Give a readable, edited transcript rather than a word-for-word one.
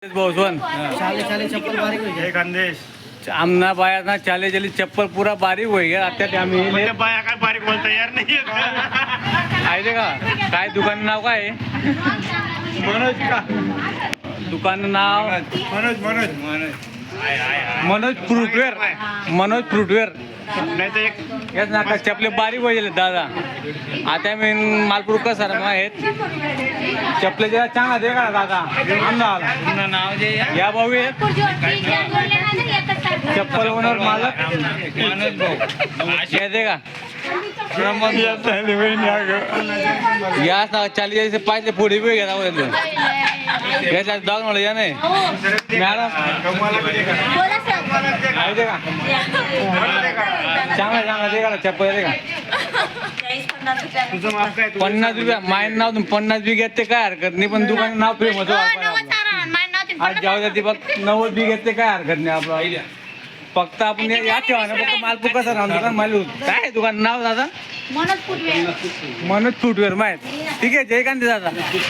भोसवन एक अंदेश आमना बाया ना चाले चली चप्पल पूरा बारीक हो गया आता आम्ही म्हणजे बाया काय बारीक बोलता यार नाही आहे ते का काय दुकान नाव काय आहे? मनोज का दुकान नाव मनोज मनोज मनोज मनोज फ्रूटवेअर मनोज फ्रूटवेअर नाही तर एक याच ना चपले बारीक होईल दादा आता मी मालपूर कसं आहेत चपले जरा चांगला दे का दादा आमना नाव दे या भाऊ आहेत चप्पल ओनर मालक मनोज भाऊ दे का या 40 पाचले पुढे बी घ्या याच्या डॉग म्हणलं या नाही मॅडम आहे ते का चांगला चांगला दे का चप्पल दे का तुझं माप काय 50 रुपया मायन नाव 50 बी घेते काय हरकत नाही पण दुकान नाव फेमस आज जाऊ द्या ती फक्त 90 बी घेते काय हरकत नाही आपलं फक्त आपण या ठेवा ना फक्त मालपूर कसं राहून दुकान मालू काय दुकान नाव दादा मनोज फुटवेअर माहित ठीक आहे जय कांती दादा